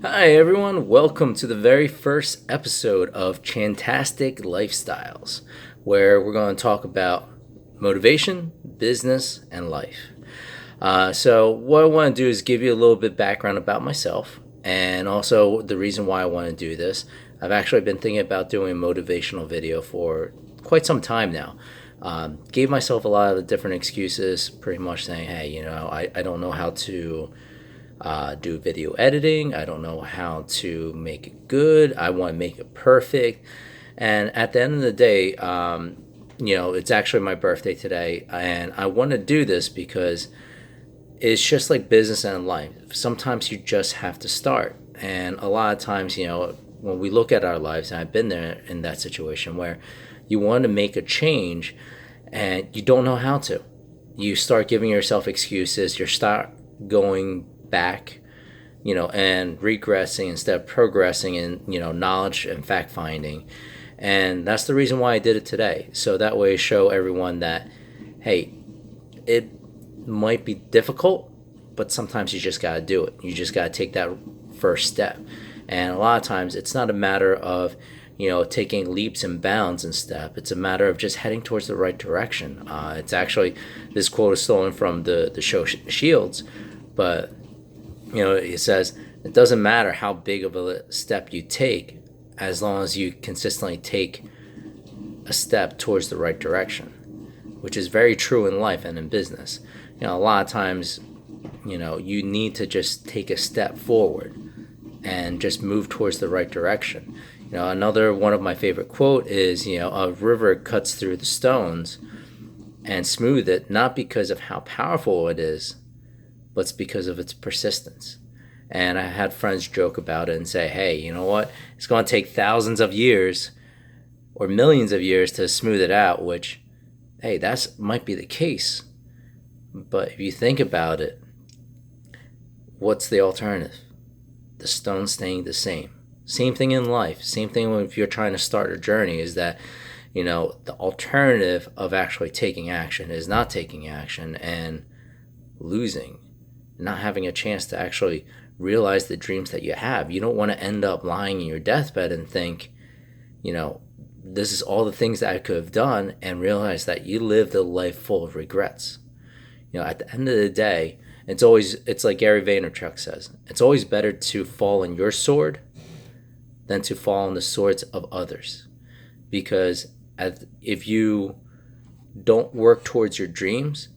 Hi, everyone. Welcome to the very first episode of Chantastic Lifestyles, where we're going to talk about motivation, business, and life. So, what I want to do is give you a little bit background about myself and also the reason why I want to do this. I've actually been thinking about doing a motivational video for quite some time now. Gave myself a lot of different excuses, pretty much saying, hey, I don't know how to do video editing. I don't know how to make it good. I want to make it perfect. And at the end of the day, it's actually my birthday today. And I want to do this because it's just like business and life. Sometimes you just have to start. And a lot of times, when we look at our lives, and I've been there in that situation where you want to make a change and you don't know how to. You start giving yourself excuses. You start going back, and regressing instead of progressing in, knowledge and fact finding. And that's the reason why I did it today. So that way, show everyone that, hey, it might be difficult, but sometimes you just got to do it. You just got to take that first step. And a lot of times, it's not a matter of, taking leaps and bounds and step. It's a matter of just heading towards the right direction. It's actually, this quote is stolen from the show Shields, but it says it doesn't matter how big of a step you take as long as you consistently take a step towards the right direction, which is very true in life and in business. A lot of times, you need to just take a step forward and just move towards the right direction. Another one of my favorite quote is, a river cuts through the stones and smooth it, not because of how powerful it is, but it's because of its persistence. And I had friends joke about it and say, hey, you know what? It's going to take thousands of years or millions of years to smooth it out, which, hey, that might be the case. But if you think about it, what's the alternative? The stone staying the same. Same thing in life. Same thing if you're trying to start a journey is that, the alternative of actually taking action is not taking action and losing, not having a chance to actually realize the dreams that you have. You don't want to end up lying in your deathbed and think, this is all the things that I could have done, and realize that you lived a life full of regrets. At the end of the day, it's like Gary Vaynerchuk says, it's always better to fall on your sword than to fall on the swords of others. Because if you don't work towards your dreams,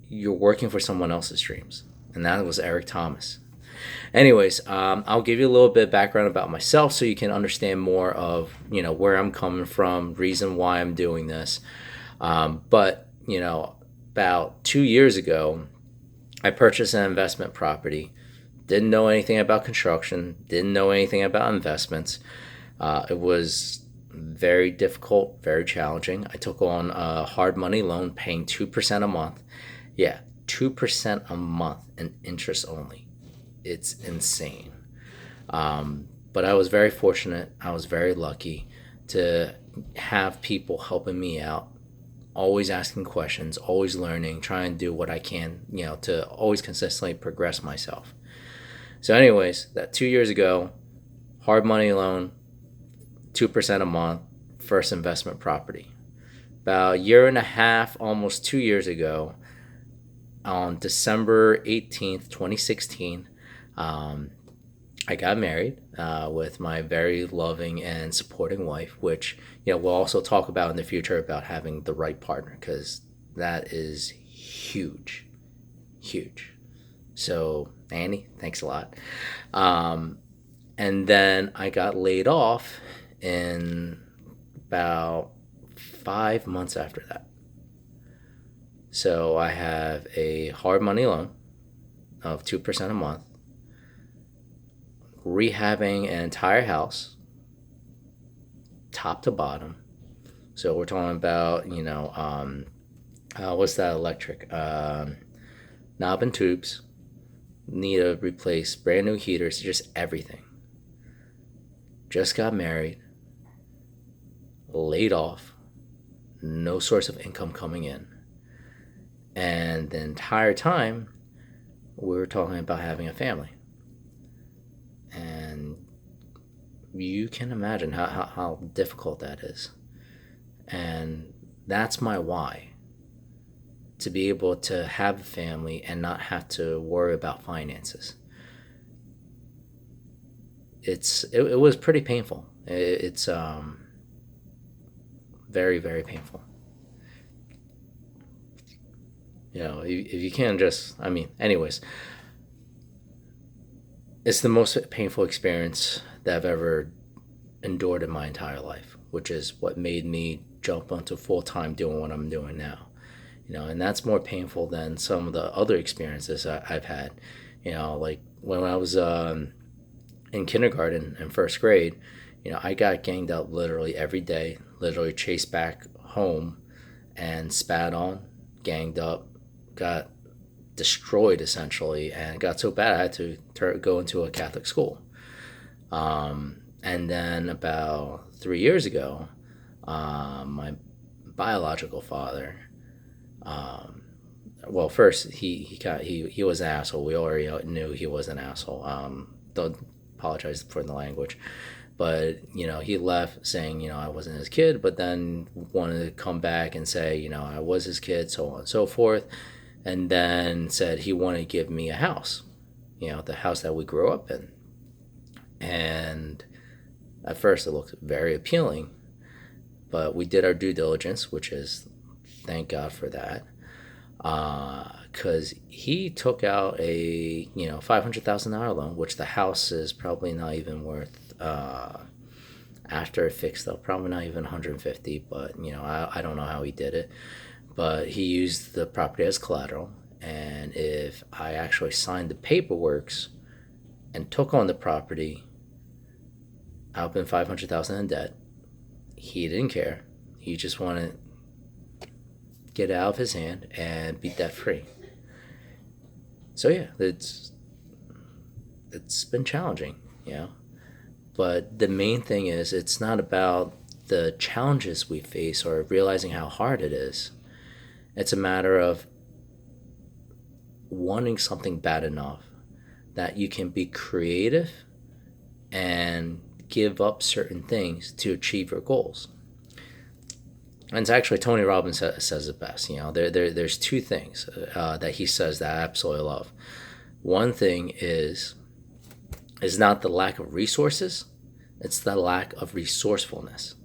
you're working for someone else's dreams. And that was Eric Thomas. Anyways, I'll give you a little bit of background about myself so you can understand more of, where I'm coming from, reason why I'm doing this. But about 2 years ago, I purchased an investment property. Didn't know anything about construction, didn't know anything about investments. It was very difficult, very challenging. I took on a hard money loan paying 2% a month. Yeah, 2% a month and interest only. It's insane. But I was very fortunate. I was very lucky to have people helping me out, always asking questions, always learning, trying to do what I can, to always consistently progress myself. So, anyways, that 2 years ago, hard money loan, 2% a month, first investment property. About a year and a half, almost 2 years ago, on December 18th, 2016, I got married with my very loving and supporting wife, which, we'll also talk about in the future about having the right partner, because that is huge, huge. So, Annie, thanks a lot. And then I got laid off in about 5 months after that. So I have a hard money loan of 2% a month, rehabbing an entire house, top to bottom. So we're talking about, what's that electric? Knob and tubes, need to replace brand new heaters, just everything. Just got married, laid off, no source of income coming in. And the entire time, we were talking about having a family. you can imagine how difficult that is. And that's my why, to be able to have a family and not have to worry about finances. It was pretty painful. It's very, very painful. If you can't just, I mean, anyways, it's the most painful experience that I've ever endured in my entire life, which is what made me jump onto full time doing what I'm doing now. And that's more painful than some of the other experiences I've had. Like when I was in kindergarten and first grade, I got ganged up literally every day, literally chased back home and spat on, ganged up, got destroyed essentially, and it got so bad I had to go into a Catholic school. And then about 3 years ago, my biological father, well, first he was an asshole. We already knew he was an asshole. Don't apologize for the language, but he left saying I wasn't his kid, but then wanted to come back and say I was his kid, so on and so forth, and then said he wanted to give me a house, the house that we grew up in. And at first it looked very appealing, but we did our due diligence, which is, thank God for that, because he took out a $500,000 loan, which the house is probably not even worth, after it fixed up, probably not even 150. But I don't know how he did it, but he used the property as collateral, and if I actually signed the paperwork and took on the property, I've been $500,000 in debt. He didn't care. He just wanted to get it out of his hand and be debt free. So yeah, it's been challenging, But the main thing is, it's not about the challenges we face or realizing how hard it is. It's a matter of wanting something bad enough that you can be creative and give up certain things to achieve your goals. And it's actually Tony Robbins says it best. There's two things that he says that I absolutely love. One thing is not the lack of resources, it's the lack of resourcefulness.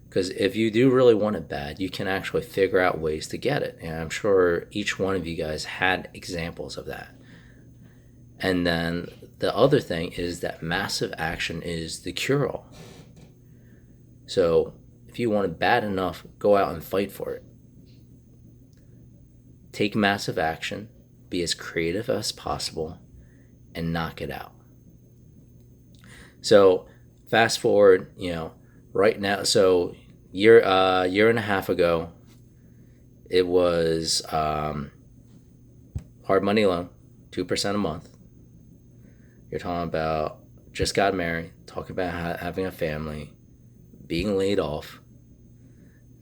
Because if you do really want it bad, you can actually figure out ways to get it. And I'm sure each one of you guys had examples of that. And then the other thing is that massive action is the cure-all. So if you want it bad enough, go out and fight for it. Take massive action, be as creative as possible, and knock it out. So fast forward, right now, so year and a half ago, it was hard money loan, 2% a month. You're talking about just got married, talking about having a family, being laid off,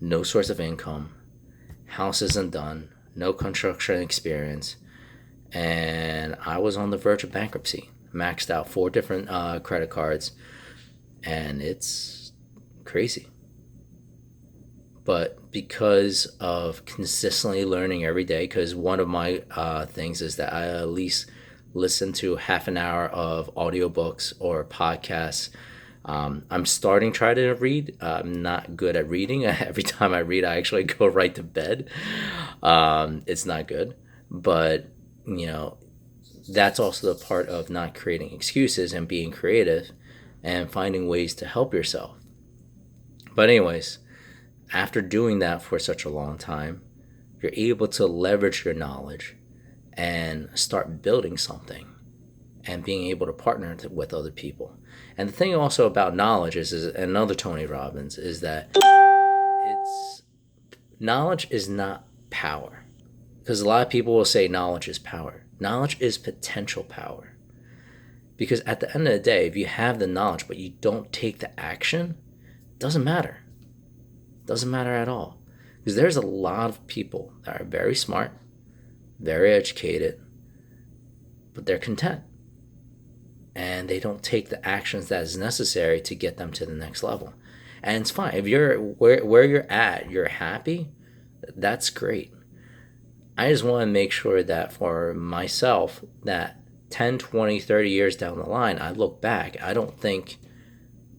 no source of income, house isn't done, no construction experience, and I was on the verge of bankruptcy. Maxed out 4 different credit cards, and it's crazy. But because of consistently learning every day, because one of my things is that I at least listen to half an hour of audiobooks or podcasts. I'm starting to try to read. I'm not good at reading. Every time I read, I actually go right to bed. It's not good. But, that's also the part of not creating excuses and being creative and finding ways to help yourself. But anyways, after doing that for such a long time, you're able to leverage your knowledge and start building something and being able to partner with other people. And the thing also about knowledge is another Tony Robbins, is that knowledge is not power. Because a lot of people will say knowledge is power. Knowledge is potential power. Because at the end of the day, if you have the knowledge but you don't take the action, it doesn't matter. It doesn't matter at all. Because there's a lot of people that are very smart, very educated, but they're content. and they don't take the actions that is necessary to get them to the next level. And it's fine if you're where you're at, you're happy. That's great. I just want to make sure that for myself, that 10, 20, 30 years down the line, I look back, I don't think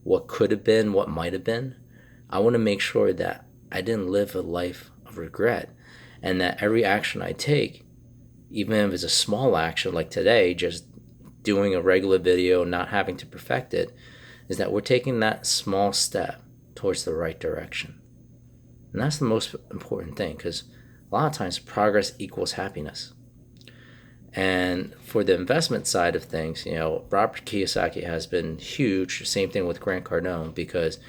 what could have been, what might have been. I want to make sure that I didn't live a life of regret, and that every action I take, even if it's a small action like today, just doing a regular video, not having to perfect it, is that we're taking that small step towards the right direction. And that's the most important thing, because a lot of times progress equals happiness. And for the investment side of things, Robert Kiyosaki has been huge. Same thing with Grant Cardone, because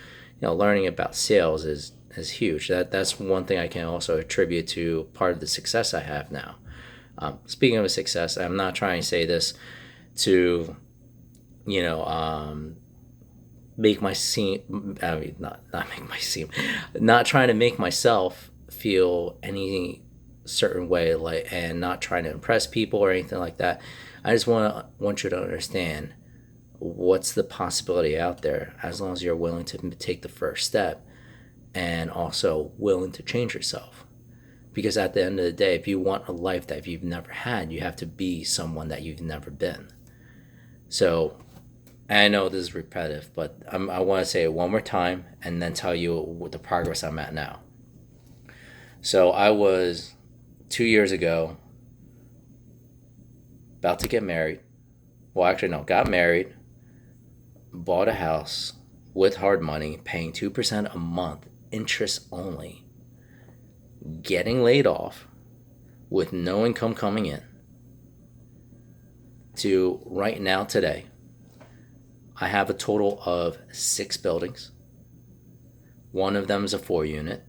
learning about sales is huge. That's one thing I can also attribute to part of the success I have now. Speaking of success, I'm not trying to say this to make my seem. I mean, not make my seem. Not trying to make myself feel any certain way, and not trying to impress people or anything like that. I just want you to understand what's the possibility out there, as long as you're willing to take the first step and also willing to change yourself. Because at the end of the day, if you want a life that you've never had, you have to be someone that you've never been. So I know this is repetitive, but I want to say it one more time and then tell you what the progress I'm at now. So I was 2 years ago about to get married. Well, actually, no, got married, bought a house with hard money, paying 2% a month, interest only, getting laid off with no income coming in, to right now, today, I have a total of 6 buildings. One of them is a 4-unit.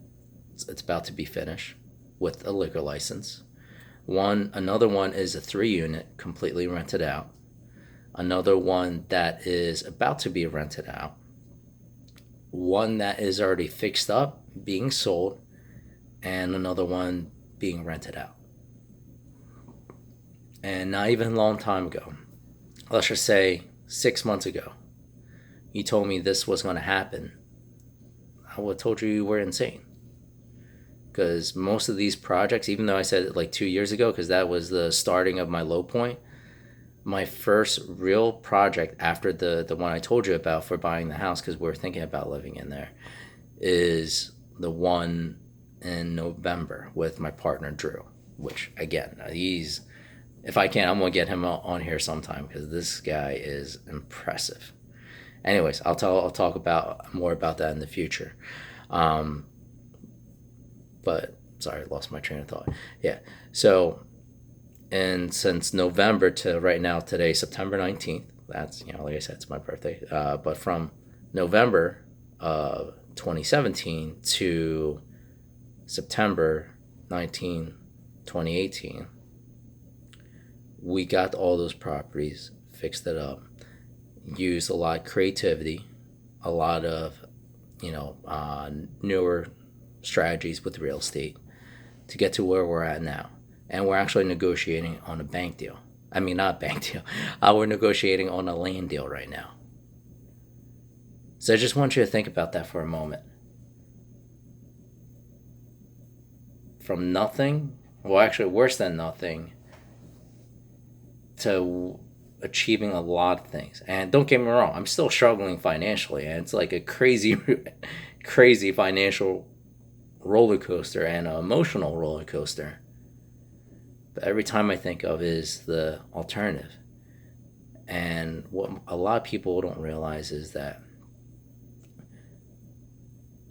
It's about to be finished with a liquor license. Another one is a 3-unit, completely rented out. Another one that is about to be rented out. One that is already fixed up, being sold, and another one being rented out. And not even a long time ago, let's just say 6 months ago, you told me this was going to happen, I would have told you were insane. Because most of these projects, even though I said it like 2 years ago, because that was the starting of my low point, my first real project after the one I told you about for buying the house, because we're thinking about living in there, is the one in November with my partner Drew. Which, again, if I can, I'm going to get him on here sometime, because this guy is impressive. Anyways, I'll talk about more about that in the future. But sorry, I lost my train of thought. Yeah. So, and since November to right now, today, September 19th, that's, like I said, it's my birthday. But from November of 2017 to September 19, 2018, we got all those properties, fixed it up, used a lot of creativity, a lot of, newer strategies with real estate to get to where we're at now. And we're actually negotiating on a bank deal. I mean, not a bank deal. We're negotiating on a land deal right now. So I just want you to think about that for a moment. From nothing, well, actually worse than nothing, to achieving a lot of things. And don't get me wrong, I'm still struggling financially, and it's like a crazy financial roller coaster and an emotional roller coaster. But every time I think of is the alternative. And what a lot of people don't realize is that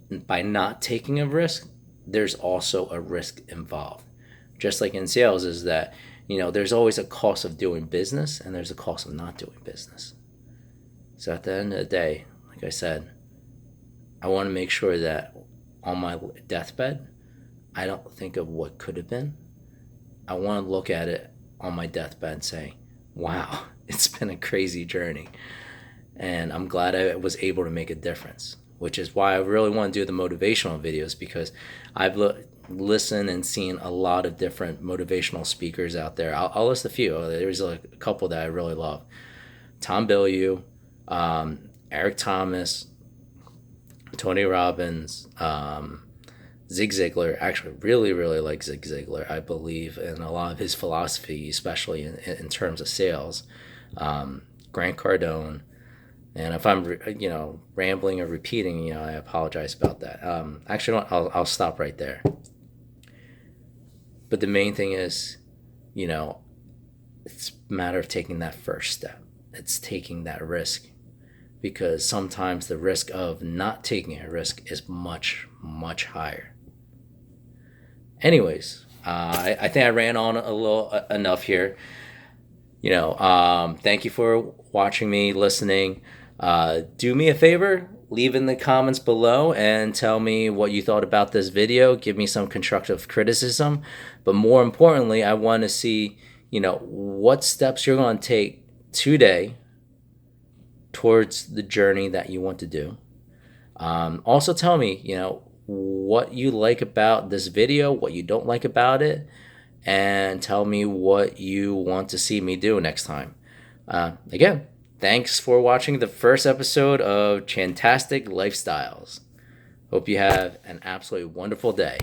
by not taking a risk, there's also a risk involved. Just like in sales, is that there's always a cost of doing business and there's a cost of not doing business. So at the end of the day, like I said, I want to make sure that on my deathbed, I don't think of what could have been. I want to look at it on my deathbed and say, wow, it's been a crazy journey. And I'm glad I was able to make a difference, which is why I really want to do the motivational videos, because I've listened and seen a lot of different motivational speakers out there. I'll list a few. There's a couple that I really love. Tom Bilyeu, Eric Thomas, Tony Robbins, Zig Ziglar. Actually, really, really like Zig Ziglar. I believe in a lot of his philosophy, especially in terms of sales. Grant Cardone. And if I'm, rambling or repeating, I apologize about that. Actually, I'll stop right there. But the main thing is, it's a matter of taking that first step. It's taking that risk, because sometimes the risk of not taking a risk is much, much higher. Anyways, I think I ran on a little enough here. Thank you for watching me, listening. Do me a favor, leave in the comments below and tell me what you thought about this video. Give me some constructive criticism. But more importantly, I want to see, what steps you're going to take today towards the journey that you want to do. Also tell me, what you like about this video, what you don't like about it, and tell me what you want to see me do next time. Again, thanks for watching the first episode of Chantastic Lifestyles. Hope you have an absolutely wonderful day.